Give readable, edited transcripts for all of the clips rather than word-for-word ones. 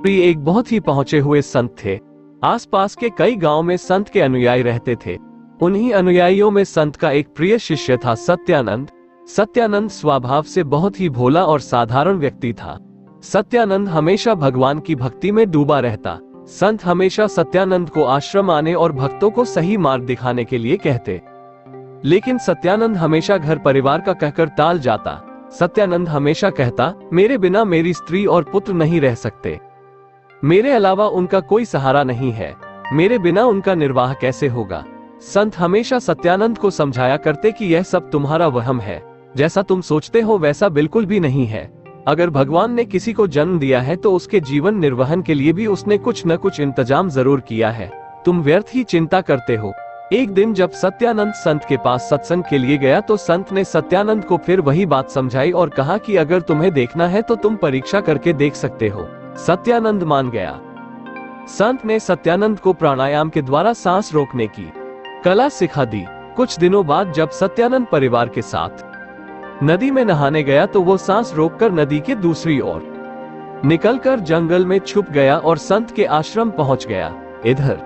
एक बहुत ही पहुंचे हुए संत थे। आसपास के कई गांव में संत के अनुयायी रहते थे। उन्हीं अनुयायियों में संत का एक प्रिय शिष्य था सत्यानंद। सत्यानंद स्वभाव से बहुत ही भोला और साधारण व्यक्ति था। सत्यानंद हमेशा भगवान की भक्ति में डूबा रहता। संत हमेशा सत्यानंद को आश्रम आने और भक्तों को सही मार्ग दिखाने के लिए कहते, लेकिन सत्यानंद हमेशा घर परिवार का कहकर टाल जाता। सत्यानंद हमेशा कहता, मेरे बिना मेरी स्त्री और पुत्र नहीं रह सकते, मेरे अलावा उनका कोई सहारा नहीं है, मेरे बिना उनका निर्वाह कैसे होगा। संत हमेशा सत्यानंद को समझाया करते कि यह सब तुम्हारा वहम है, जैसा तुम सोचते हो वैसा बिल्कुल भी नहीं है। अगर भगवान ने किसी को जन्म दिया है तो उसके जीवन निर्वहन के लिए भी उसने कुछ न कुछ इंतजाम जरूर किया है, तुम व्यर्थ ही चिंता करते हो। एक दिन जब सत्यानंद संत के पास सत्संग के लिए गया तो संत ने सत्यानंद को फिर वही बात समझाई और कहा कि अगर तुम्हें देखना है तो तुम परीक्षा करके देख सकते हो। सत्यानंद मान गया। संत ने सत्यानंद को प्राणायाम के द्वारा सांस रोकने की कला सिखा दी। कुछ दिनों बाद जब सत्यानंद परिवार के साथ नदी में नहाने गया तो वो सांस रोककर नदी के दूसरी ओर निकलकर जंगल में छुप गया और संत के आश्रम पहुंच गया। इधर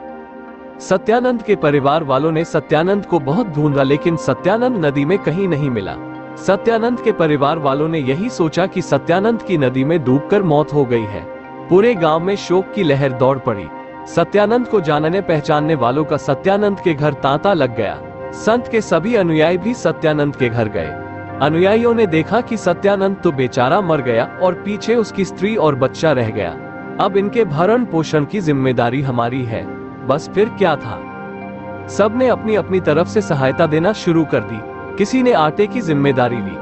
सत्यानंद के परिवार वालों ने सत्यानंद को बहुत ढूंढा, लेकिन सत्यानंद नदी में कहीं नहीं मिला। सत्यानंद के परिवार वालों ने यही सोचा कि सत्यानंद की नदी में डूबकर मौत हो गई है। पूरे गांव में शोक की लहर दौड़ पड़ी। सत्यानंद को जानने पहचानने वालों का सत्यानंद के घर तांता लग गया। संत के सभी अनुयायी भी सत्यानंद के घर गए। अनुयायियों ने देखा कि सत्यानंद तो बेचारा मर गया और पीछे उसकी स्त्री और बच्चा रह गया। अब इनके भरण पोषण की जिम्मेदारी हमारी है। बस फिर क्या था, सबने अपनी अपनी तरफ से सहायता देना शुरू कर दी। किसी ने आटे की जिम्मेदारी ली,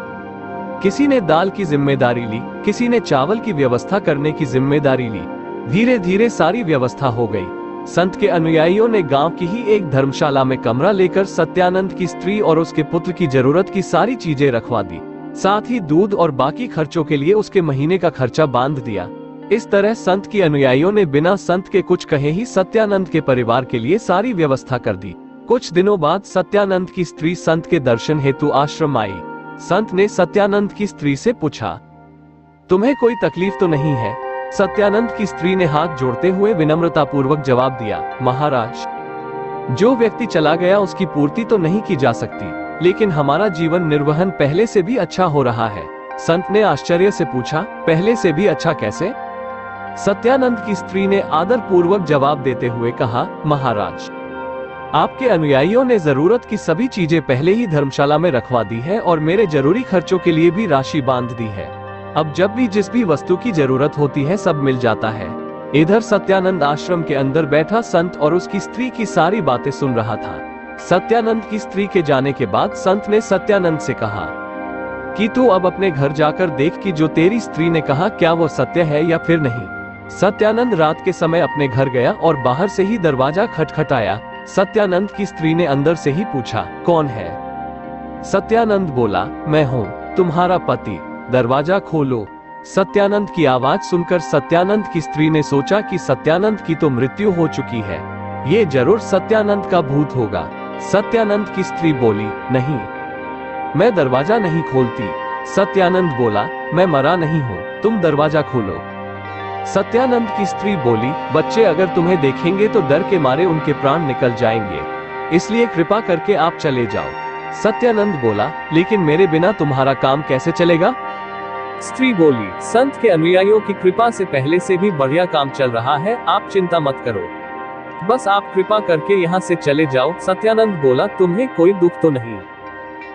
किसी ने दाल की जिम्मेदारी ली, किसी ने चावल की व्यवस्था करने की जिम्मेदारी ली। धीरे धीरे सारी व्यवस्था हो गई। संत के अनुयायियों ने गांव की ही एक धर्मशाला में कमरा लेकर सत्यानंद की स्त्री और उसके पुत्र की जरूरत की सारी चीजें रखवा दी। साथ ही दूध और बाकी खर्चों के लिए उसके महीने का खर्चा बांध दिया। इस तरह संत की अनुयायियों ने बिना संत के कुछ कहे ही सत्यानंद के परिवार के लिए सारी व्यवस्था कर दी। कुछ दिनों बाद सत्यानंद की स्त्री संत के दर्शन हेतु आश्रम आई। संत ने सत्यानंद की स्त्री से पूछा, तुम्हें कोई तकलीफ तो नहीं है? सत्यानंद की स्त्री ने हाथ जोड़ते हुए विनम्रता पूर्वक जवाब दिया, महाराज, जो व्यक्ति चला गया उसकी पूर्ति तो नहीं की जा सकती, लेकिन हमारा जीवन निर्वहन पहले से भी अच्छा हो रहा है। संत ने आश्चर्य से पूछा, पहले से भी अच्छा कैसे? सत्यानंद की स्त्री ने आदर पूर्वक जवाब देते हुए कहा, महाराज, आपके अनुयायियों ने जरूरत की सभी चीजें पहले ही धर्मशाला में रखवा दी है और मेरे जरूरी खर्चों के लिए भी राशि बांध दी है। अब जब भी जिस भी वस्तु की जरूरत होती है सब मिल जाता है। इधर सत्यानंद आश्रम के अंदर बैठा संत और उसकी स्त्री की सारी बातें सुन रहा था। सत्यानंद की स्त्री के जाने के बाद संत ने सत्यानंद से कहा कि तू अब अपने घर जाकर देख कि जो तेरी स्त्री ने कहा क्या वो सत्य है या फिर नहीं। सत्यानंद रात के समय अपने घर गया और बाहर से ही दरवाजा खटखटाया। सत्यानंद की स्त्री ने अंदर से ही पूछा, कौन है? सत्यानंद बोला, मैं हूँ, तुम्हारा पति, दरवाजा खोलो। सत्यानंद की आवाज सुनकर सत्यानंद की स्त्री ने सोचा कि सत्यानंद की तो मृत्यु हो चुकी है, ये जरूर सत्यानंद का भूत होगा। सत्यानंद की स्त्री बोली, नहीं, मैं दरवाजा नहीं खोलती। सत्यानंद बोला, मैं मरा नहीं हूँ, तुम दरवाजा खोलो। सत्यानंद की स्त्री बोली, बच्चे अगर तुम्हें देखेंगे तो डर के मारे उनके प्राण निकल जाएंगे, इसलिए कृपा करके आप चले जाओ। सत्यानंद बोला, लेकिन मेरे बिना तुम्हारा काम कैसे चलेगा? स्त्री बोली, संत के अनुयायियों की कृपा से पहले से भी बढ़िया काम चल रहा है, आप चिंता मत करो, बस आप कृपा करके यहाँ से चले जाओ। सत्यानंद बोला, तुम्हें कोई दुख तो नहीं?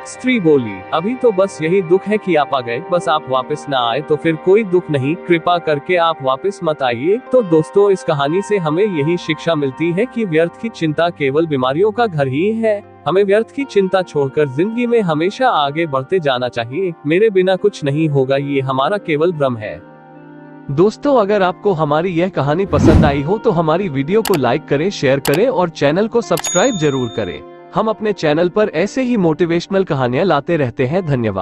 स्त्री बोली, अभी तो बस यही दुख है कि आप आ गए, बस आप वापस ना आए तो फिर कोई दुख नहीं, कृपा करके आप वापस मत आइए। तो दोस्तों, इस कहानी से हमें यही शिक्षा मिलती है कि व्यर्थ की चिंता केवल बीमारियों का घर ही है। हमें व्यर्थ की चिंता छोड़कर जिंदगी में हमेशा आगे बढ़ते जाना चाहिए। मेरे बिना कुछ नहीं होगा, ये हमारा केवल भ्रम है। दोस्तों, अगर आपको हमारी यह कहानी पसंद आई हो तो हमारी वीडियो को लाइक करें, शेयर करें और चैनल को सब्सक्राइब जरूर करें। हम अपने चैनल पर ऐसे ही मोटिवेशनल कहानियां लाते रहते हैं। धन्यवाद।